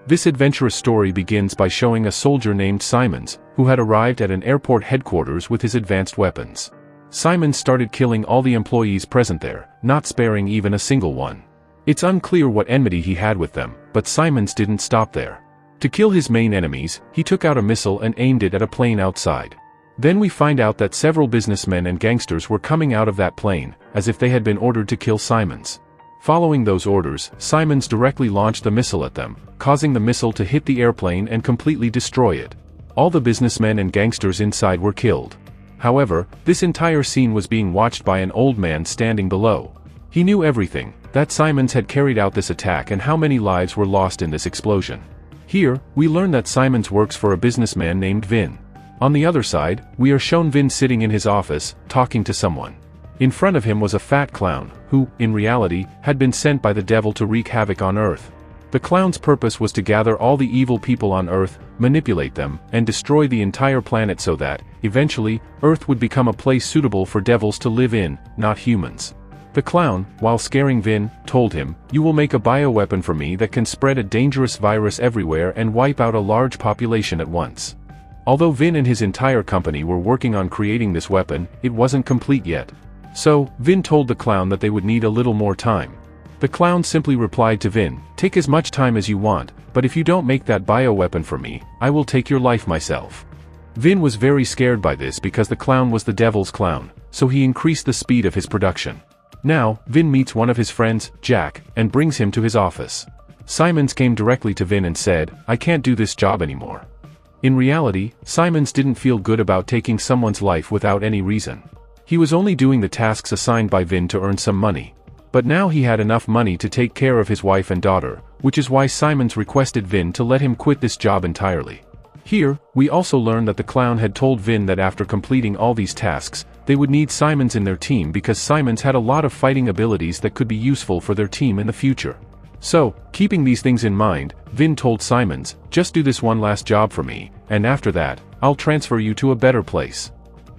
This adventurous story begins by showing a soldier named Simons, who had arrived at an airport headquarters with his advanced weapons. Simons started killing all the employees present there, not sparing even a single one. It's unclear what enmity he had with them, but Simons didn't stop there. To kill his main enemies, he took out a missile and aimed it at a plane outside. Then we find out that several businessmen and gangsters were coming out of that plane, as if they had been ordered to kill Simons. Following those orders, Simons directly launched the missile at them, causing the missile to hit the airplane and completely destroy it. All the businessmen and gangsters inside were killed. However, this entire scene was being watched by an old man standing below. He knew everything, that Simons had carried out this attack and how many lives were lost in this explosion. Here, we learn that Simons works for a businessman named Vin. On the other side, we are shown Vin sitting in his office, talking to someone. In front of him was a fat clown, who, in reality, had been sent by the devil to wreak havoc on Earth. The clown's purpose was to gather all the evil people on Earth, manipulate them, and destroy the entire planet so that, eventually, Earth would become a place suitable for devils to live in, not humans. The clown, while scaring Vin, told him, "You will make a bioweapon for me that can spread a dangerous virus everywhere and wipe out a large population at once." Although Vin and his entire company were working on creating this weapon, it wasn't complete yet. So, Vin told the clown that they would need a little more time. The clown simply replied to Vin, "Take as much time as you want, but if you don't make that bioweapon for me, I will take your life myself." Vin was very scared by this because the clown was the devil's clown, so he increased the speed of his production. Now, Vin meets one of his friends, Jack, and brings him to his office. Simons came directly to Vin and said, "I can't do this job anymore." In reality, Simons didn't feel good about taking someone's life without any reason. He was only doing the tasks assigned by Vin to earn some money. But now he had enough money to take care of his wife and daughter, which is why Simons requested Vin to let him quit this job entirely. Here, we also learn that the clown had told Vin that after completing all these tasks, they would need Simons in their team because Simons had a lot of fighting abilities that could be useful for their team in the future. So, keeping these things in mind, Vin told Simons, "Just do this one last job for me, and after that, I'll transfer you to a better place."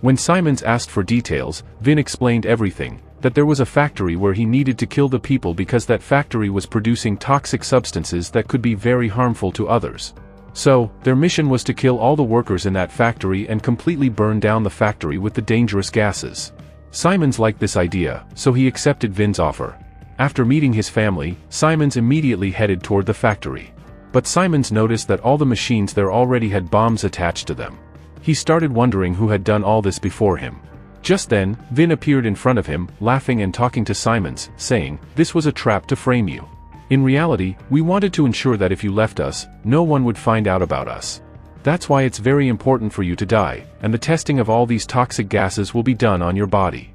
When Simons asked for details, Vin explained everything, that there was a factory where he needed to kill the people because that factory was producing toxic substances that could be very harmful to others. So, their mission was to kill all the workers in that factory and completely burn down the factory with the dangerous gases. Simons liked this idea, so he accepted Vin's offer. After meeting his family, Simons immediately headed toward the factory. But Simons noticed that all the machines there already had bombs attached to them. He started wondering who had done all this before him. Just then, Vin appeared in front of him, laughing and talking to Simons, saying, "This was a trap to frame you. In reality, we wanted to ensure that if you left us, no one would find out about us. That's why it's very important for you to die, and the testing of all these toxic gases will be done on your body."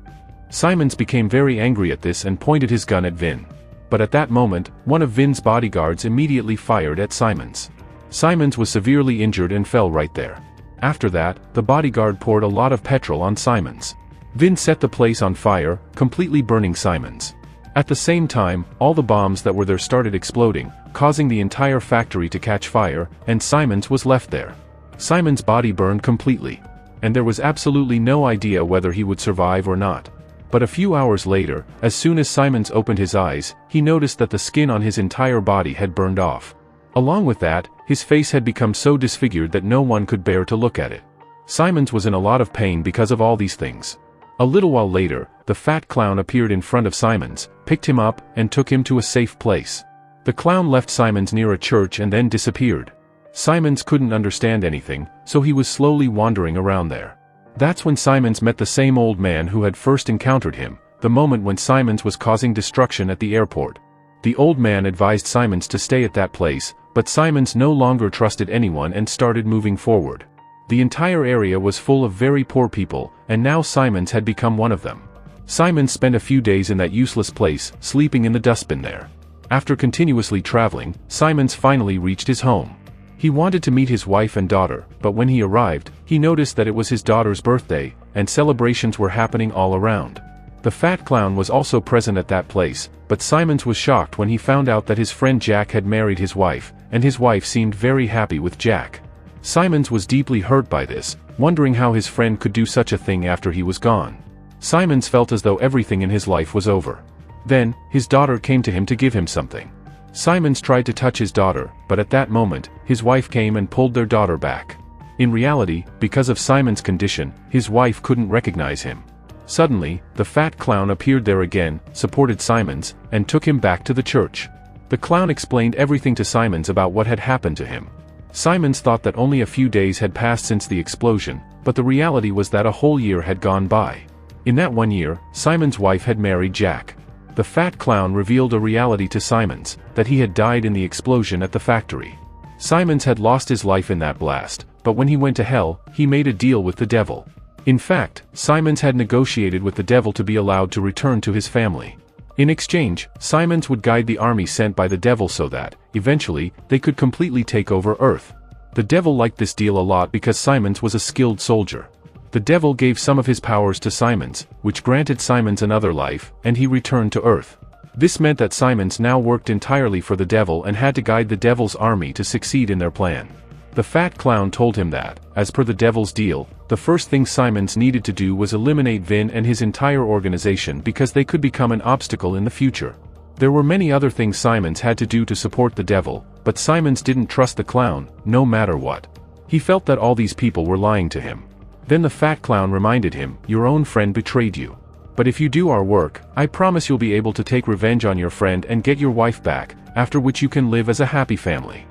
Simons became very angry at this and pointed his gun at Vin. But at that moment, one of Vin's bodyguards immediately fired at Simons. Simons was severely injured and fell right there. After that, the bodyguard poured a lot of petrol on Simons. Vin set the place on fire, completely burning Simons. At the same time, all the bombs that were there started exploding, causing the entire factory to catch fire, and Simons was left there. Simons' body burned completely. And there was absolutely no idea whether he would survive or not. But a few hours later, as soon as Simons opened his eyes, he noticed that the skin on his entire body had burned off. Along with that, his face had become so disfigured that no one could bear to look at it. Simons was in a lot of pain because of all these things. A little while later, the fat clown appeared in front of Simons, picked him up, and took him to a safe place. The clown left Simons near a church and then disappeared. Simons couldn't understand anything, so he was slowly wandering around there. That's when Simons met the same old man who had first encountered him, the moment when Simons was causing destruction at the airport. The old man advised Simons to stay at that place, but Simons no longer trusted anyone and started moving forward. The entire area was full of very poor people, and now Simons had become one of them. Simons spent a few days in that useless place, sleeping in the dustbin there. After continuously traveling, Simons finally reached his home. He wanted to meet his wife and daughter, but when he arrived, he noticed that it was his daughter's birthday, and celebrations were happening all around. The fat clown was also present at that place, but Simons was shocked when he found out that his friend Jack had married his wife, and his wife seemed very happy with Jack. Simons was deeply hurt by this, wondering how his friend could do such a thing after he was gone. Simons felt as though everything in his life was over. Then, his daughter came to him to give him something. Simons tried to touch his daughter, but at that moment, his wife came and pulled their daughter back. In reality, because of Simon's condition, his wife couldn't recognize him. Suddenly, the fat clown appeared there again, supported Simons, and took him back to the church. The clown explained everything to Simons about what had happened to him. Simons thought that only a few days had passed since the explosion, but the reality was that a whole year had gone by. In that 1 year, Simons' wife had married Jack. The fat clown revealed a reality to Simons, that he had died in the explosion at the factory. Simons had lost his life in that blast, but when he went to hell, he made a deal with the devil. In fact, Simons had negotiated with the devil to be allowed to return to his family. In exchange, Simons would guide the army sent by the devil so that, eventually, they could completely take over Earth. The devil liked this deal a lot because Simons was a skilled soldier. The devil gave some of his powers to Simons, which granted Simons another life, and he returned to Earth. This meant that Simons now worked entirely for the devil and had to guide the devil's army to succeed in their plan. The fat clown told him that, as per the devil's deal, the first thing Simons needed to do was eliminate Vin and his entire organization because they could become an obstacle in the future. There were many other things Simons had to do to support the devil, but Simons didn't trust the clown, no matter what. He felt that all these people were lying to him. Then the fat clown reminded him, "Your own friend betrayed you. But if you do our work, I promise you'll be able to take revenge on your friend and get your wife back, after which you can live as a happy family."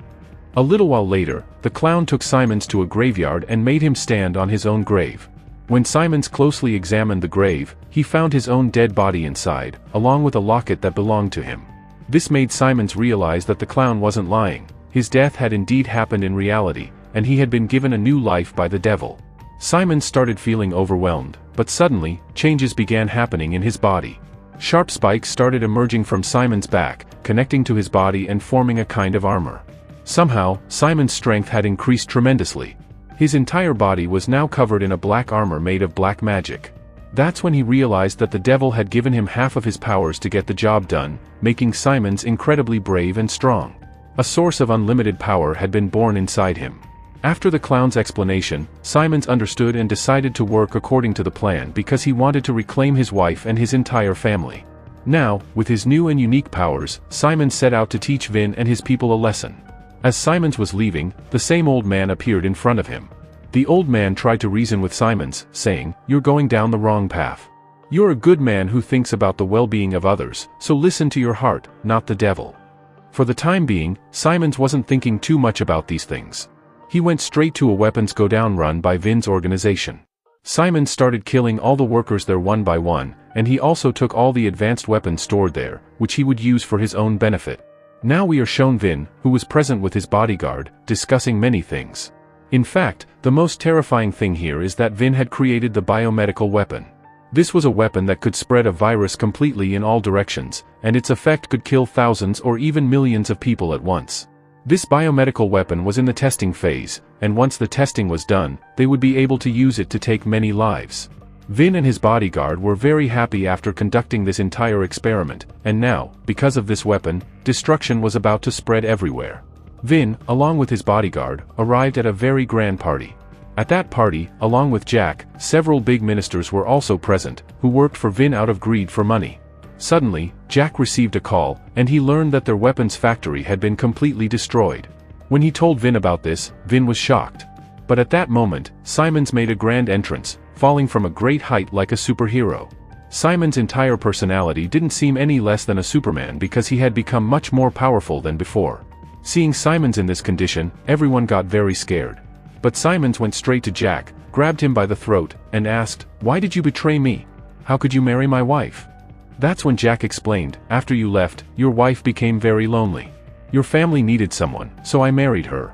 A little while later, the clown took Simons to a graveyard and made him stand on his own grave. When Simons closely examined the grave, he found his own dead body inside, along with a locket that belonged to him. This made Simons realize that the clown wasn't lying. His death had indeed happened in reality, and he had been given a new life by the devil. Simons started feeling overwhelmed, but suddenly, changes began happening in his body. Sharp spikes started emerging from Simons' back, connecting to his body and forming a kind of armor. Somehow, Simons' strength had increased tremendously. His entire body was now covered in a black armor made of black magic. That's when he realized that the devil had given him half of his powers to get the job done, making Simons incredibly brave and strong. A source of unlimited power had been born inside him. After the clown's explanation, Simons understood and decided to work according to the plan because he wanted to reclaim his wife and his entire family. Now, with his new and unique powers, Simons set out to teach Vin and his people a lesson. As Simons was leaving, the same old man appeared in front of him. The old man tried to reason with Simons, saying, "You're going down the wrong path. You're a good man who thinks about the well-being of others, so listen to your heart, not the devil." For the time being, Simons wasn't thinking too much about these things. He went straight to a weapons go-down run by Vin's organization. Simons started killing all the workers there one by one, and he also took all the advanced weapons stored there, which he would use for his own benefit. Now we are shown Vin, who was present with his bodyguard, discussing many things. In fact, the most terrifying thing here is that Vin had created the biomedical weapon. This was a weapon that could spread a virus completely in all directions, and its effect could kill thousands or even millions of people at once. This biomedical weapon was in the testing phase, and once the testing was done, they would be able to use it to take many lives. Vin and his bodyguard were very happy after conducting this entire experiment, and now, because of this weapon, destruction was about to spread everywhere. Vin, along with his bodyguard, arrived at a very grand party. At that party, along with Jack, several big ministers were also present, who worked for Vin out of greed for money. Suddenly, Jack received a call, and he learned that their weapons factory had been completely destroyed. When he told Vin about this, Vin was shocked. But at that moment, Simons made a grand entrance, falling from a great height like a superhero. Simons' entire personality didn't seem any less than a Superman because he had become much more powerful than before. Seeing Simons in this condition, everyone got very scared. But Simons went straight to Jack, grabbed him by the throat, and asked, "Why did you betray me? How could you marry my wife?" That's when Jack explained, "After you left, your wife became very lonely. Your family needed someone, so I married her."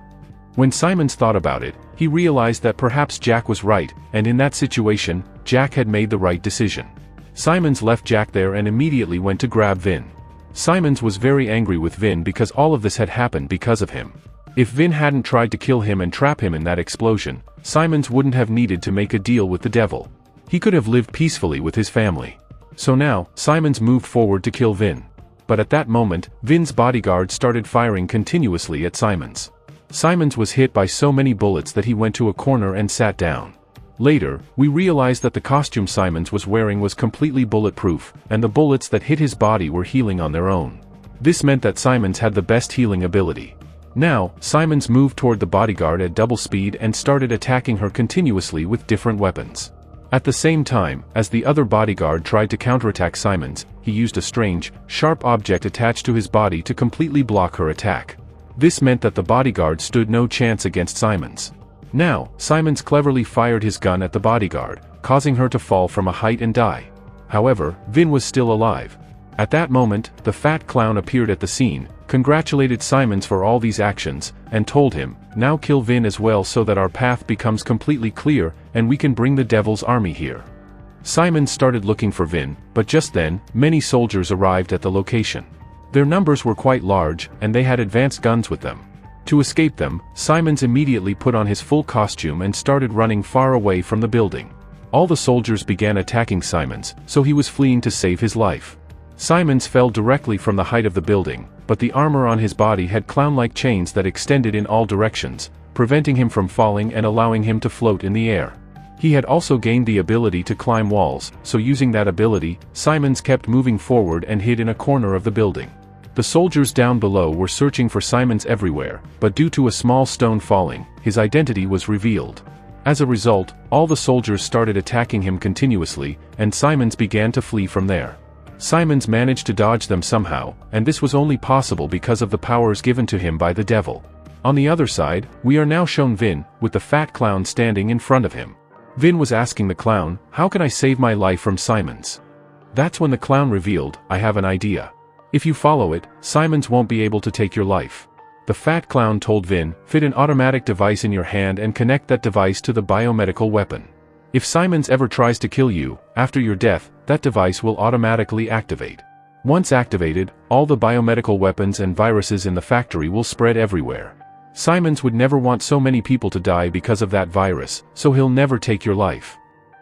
When Simons thought about it, he realized that perhaps Jack was right, and in that situation, Jack had made the right decision. Simons left Jack there and immediately went to grab Vin. Simons was very angry with Vin because all of this had happened because of him. If Vin hadn't tried to kill him and trap him in that explosion, Simons wouldn't have needed to make a deal with the devil. He could have lived peacefully with his family. So now, Simons moved forward to kill Vin. But at that moment, Vin's bodyguard started firing continuously at Simons. Simons was hit by so many bullets that he went to a corner and sat down. Later, we realized that the costume Simons was wearing was completely bulletproof, and the bullets that hit his body were healing on their own. This meant that Simons had the best healing ability. Now, Simons moved toward the bodyguard at double speed and started attacking her continuously with different weapons. At the same time, as the other bodyguard tried to counterattack Simons, he used a strange, sharp object attached to his body to completely block her attack. This meant that the bodyguard stood no chance against Simons. Now, Simons cleverly fired his gun at the bodyguard, causing her to fall from a height and die. However, Vin was still alive. At that moment, the fat clown appeared at the scene, congratulated Simons for all these actions, and told him, "Now kill Vin as well so that our path becomes completely clear, and we can bring the devil's army here." Simons started looking for Vin, but just then, many soldiers arrived at the location. Their numbers were quite large, and they had advanced guns with them. To escape them, Simons immediately put on his full costume and started running far away from the building. All the soldiers began attacking Simons, so he was fleeing to save his life. Simons fell directly from the height of the building, but the armor on his body had clown-like chains that extended in all directions, preventing him from falling and allowing him to float in the air. He had also gained the ability to climb walls, so using that ability, Simons kept moving forward and hid in a corner of the building. The soldiers down below were searching for Simons everywhere, but due to a small stone falling, his identity was revealed. As a result, all the soldiers started attacking him continuously, and Simons began to flee from there. Simons managed to dodge them somehow, and this was only possible because of the powers given to him by the devil. On the other side, we are now shown Vin, with the fat clown standing in front of him. Vin was asking the clown, "How can I save my life from Simons?" That's when the clown revealed, "I have an idea. If you follow it, Simons won't be able to take your life." The fat clown told Vin, "Fit an automatic device in your hand and connect that device to the biomedical weapon. If Simons ever tries to kill you, after your death, that device will automatically activate. Once activated, all the biomedical weapons and viruses in the factory will spread everywhere. Simons would never want so many people to die because of that virus, so he'll never take your life."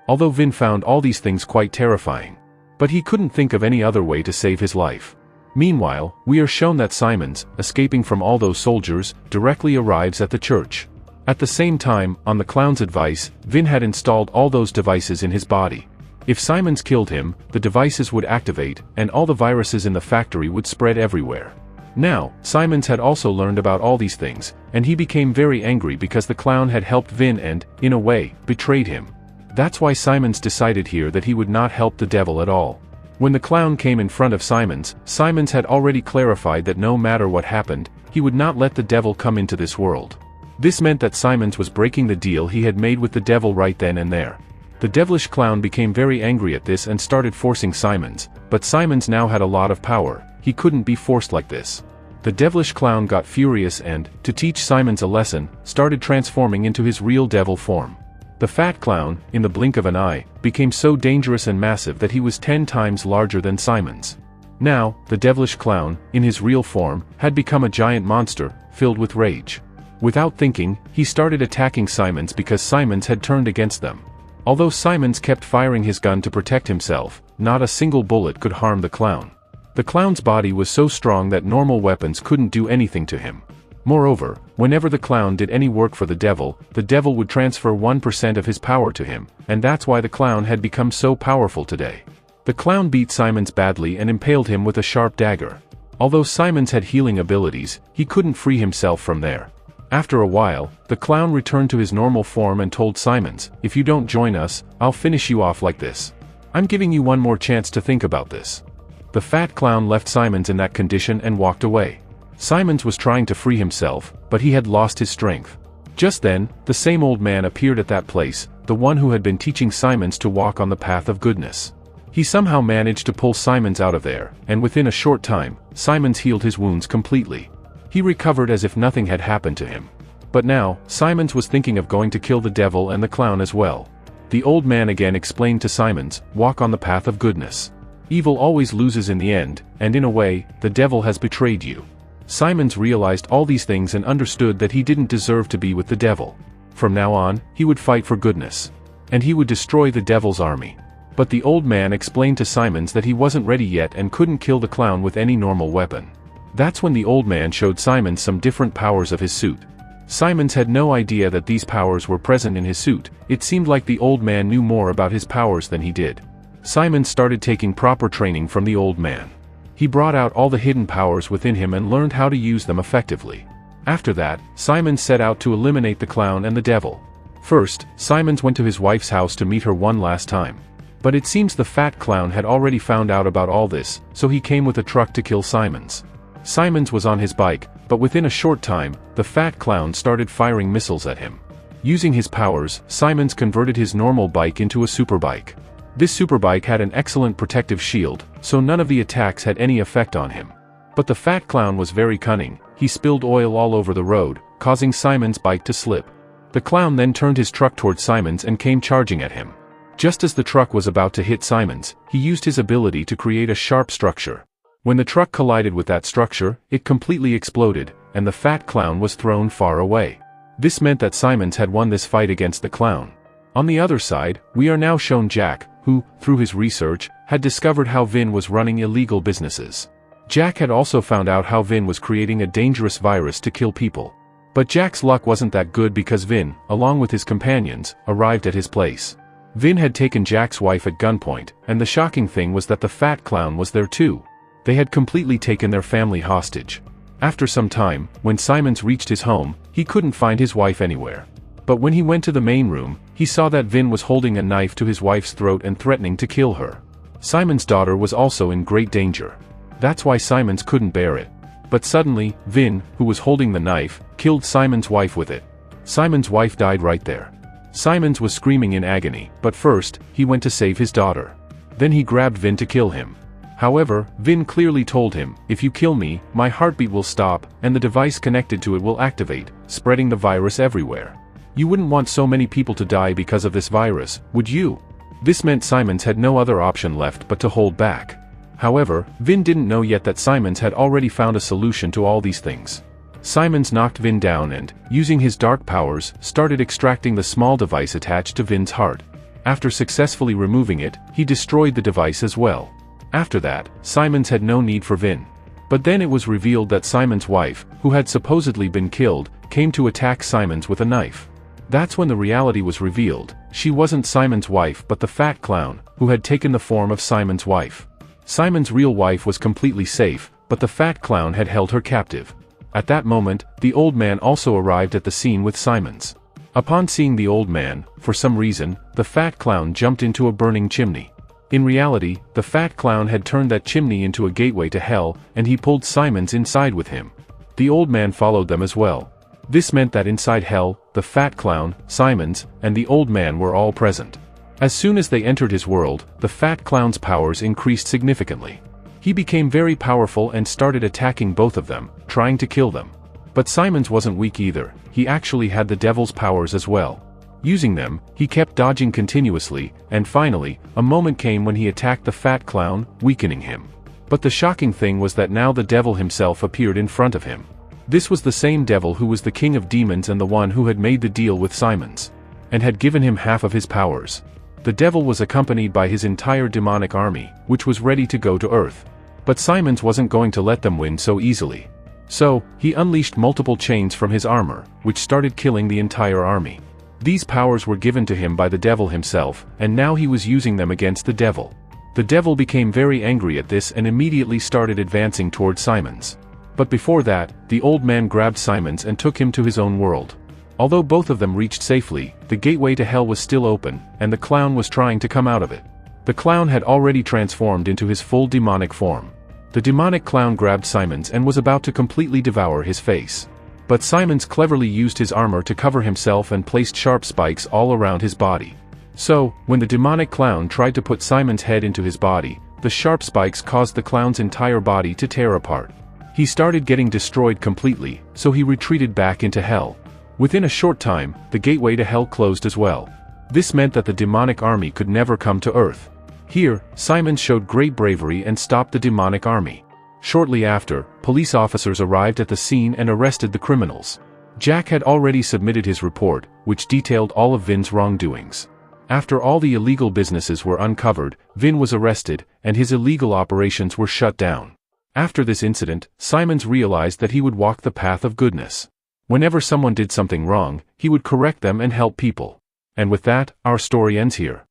Although Vin found all these things quite terrifying. But he couldn't think of any other way to save his life. Meanwhile, we are shown that Simons, escaping from all those soldiers, directly arrives at the church. At the same time, on the clown's advice, Vin had installed all those devices in his body. If Simons killed him, the devices would activate, and all the viruses in the factory would spread everywhere. Now, Simons had also learned about all these things, and he became very angry because the clown had helped Vin and, in a way, betrayed him. That's why Simons decided here that he would not help the devil at all. When the clown came in front of Simons, Simons had already clarified that no matter what happened, he would not let the devil come into this world. This meant that Simons was breaking the deal he had made with the devil right then and there. The devilish clown became very angry at this and started forcing Simons, but Simons now had a lot of power, he couldn't be forced like this. The devilish clown got furious and, to teach Simons a lesson, started transforming into his real devil form. The fat clown, in the blink of an eye, became so dangerous and massive that he was 10 times larger than Simons. Now, the devilish clown, in his real form, had become a giant monster, filled with rage. Without thinking, he started attacking Simons because Simons had turned against them. Although Simons kept firing his gun to protect himself, not a single bullet could harm the clown. The clown's body was so strong that normal weapons couldn't do anything to him. Moreover, whenever the clown did any work for the devil would transfer 1% of his power to him, and that's why the clown had become so powerful today. The clown beat Simons badly and impaled him with a sharp dagger. Although Simons had healing abilities, he couldn't free himself from there. After a while, the clown returned to his normal form and told Simons, "If you don't join us, I'll finish you off like this. I'm giving you one more chance to think about this." The fat clown left Simons in that condition and walked away. Simons was trying to free himself, but he had lost his strength. Just then, the same old man appeared at that place, the one who had been teaching Simons to walk on the path of goodness. He somehow managed to pull Simons out of there, and within a short time, Simons healed his wounds completely. He recovered as if nothing had happened to him. But now, Simons was thinking of going to kill the devil and the clown as well. The old man again explained to Simons, "Walk on the path of goodness. Evil always loses in the end, and in a way, the devil has betrayed you." Simons realized all these things and understood that he didn't deserve to be with the devil. From now on, he would fight for goodness. And he would destroy the devil's army. But the old man explained to Simons that he wasn't ready yet and couldn't kill the clown with any normal weapon. That's when the old man showed Simons some different powers of his suit. Simons had no idea that these powers were present in his suit. It seemed like the old man knew more about his powers than he did. Simons started taking proper training from the old man. He brought out all the hidden powers within him and learned how to use them effectively. After that, Simons set out to eliminate the clown and the devil. First, Simons went to his wife's house to meet her one last time. But it seems the fat clown had already found out about all this, so he came with a truck to kill Simons. Simons was on his bike, but within a short time, the fat clown started firing missiles at him. Using his powers, Simons converted his normal bike into a superbike. This superbike had an excellent protective shield, so none of the attacks had any effect on him. But the fat clown was very cunning. He spilled oil all over the road, causing Simons' bike to slip. The clown then turned his truck toward Simons and came charging at him. Just as the truck was about to hit Simons, he used his ability to create a sharp structure. When the truck collided with that structure, it completely exploded, and the fat clown was thrown far away. This meant that Simons had won this fight against the clown. On the other side, we are now shown Jack, who, through his research, had discovered how Vin was running illegal businesses. Jack had also found out how Vin was creating a dangerous virus to kill people. But Jack's luck wasn't that good because Vin, along with his companions, arrived at his place. Vin had taken Jack's wife at gunpoint, and the shocking thing was that the fat clown was there too. They had completely taken their family hostage. After some time, when Simons reached his home, he couldn't find his wife anywhere. But when he went to the main room, he saw that Vin was holding a knife to his wife's throat and threatening to kill her. Simons' daughter was also in great danger. That's why Simons couldn't bear it. But suddenly, Vin, who was holding the knife, killed Simons' wife with it. Simons' wife died right there. Simons was screaming in agony, but first, he went to save his daughter. Then he grabbed Vin to kill him. However, Vin clearly told him, "If you kill me, my heartbeat will stop, and the device connected to it will activate, spreading the virus everywhere. You wouldn't want so many people to die because of this virus, would you?" This meant Simons had no other option left but to hold back. However, Vin didn't know yet that Simons had already found a solution to all these things. Simons knocked Vin down and, using his dark powers, started extracting the small device attached to Vin's heart. After successfully removing it, he destroyed the device as well. After that, Simons had no need for Vin. But then it was revealed that Simons' wife, who had supposedly been killed, came to attack Simons with a knife. That's when the reality was revealed. She wasn't Simons' wife but the fat clown, who had taken the form of Simons' wife. Simons' real wife was completely safe, but the fat clown had held her captive. At that moment, the old man also arrived at the scene with Simons. Upon seeing the old man, for some reason, the fat clown jumped into a burning chimney. In reality, the fat clown had turned that chimney into a gateway to hell, and he pulled Simons inside with him. The old man followed them as well. This meant that inside hell, the fat clown, Simons, and the old man were all present. As soon as they entered his world, the fat clown's powers increased significantly. He became very powerful and started attacking both of them, trying to kill them. But Simons wasn't weak either. He actually had the devil's powers as well. Using them, he kept dodging continuously, and finally, a moment came when he attacked the fat clown, weakening him. But the shocking thing was that now the devil himself appeared in front of him. This was the same devil who was the king of demons and the one who had made the deal with Simons, and had given him half of his powers. The devil was accompanied by his entire demonic army, which was ready to go to Earth. But Simons wasn't going to let them win so easily. So, he unleashed multiple chains from his armor, which started killing the entire army. These powers were given to him by the devil himself, and now he was using them against the devil. The devil became very angry at this and immediately started advancing toward Simons. But before that, the old man grabbed Simons and took him to his own world. Although both of them reached safely, the gateway to hell was still open, and the clown was trying to come out of it. The clown had already transformed into his full demonic form. The demonic clown grabbed Simons and was about to completely devour his face. But Simons cleverly used his armor to cover himself and placed sharp spikes all around his body. So, when the demonic clown tried to put Simons' head into his body, the sharp spikes caused the clown's entire body to tear apart. He started getting destroyed completely, so he retreated back into hell. Within a short time, the gateway to hell closed as well. This meant that the demonic army could never come to Earth. Here, Simons showed great bravery and stopped the demonic army. Shortly after, police officers arrived at the scene and arrested the criminals. Jack had already submitted his report, which detailed all of Vin's wrongdoings. After all the illegal businesses were uncovered, Vin was arrested, and his illegal operations were shut down. After this incident, Simons realized that he would walk the path of goodness. Whenever someone did something wrong, he would correct them and help people. And with that, our story ends here.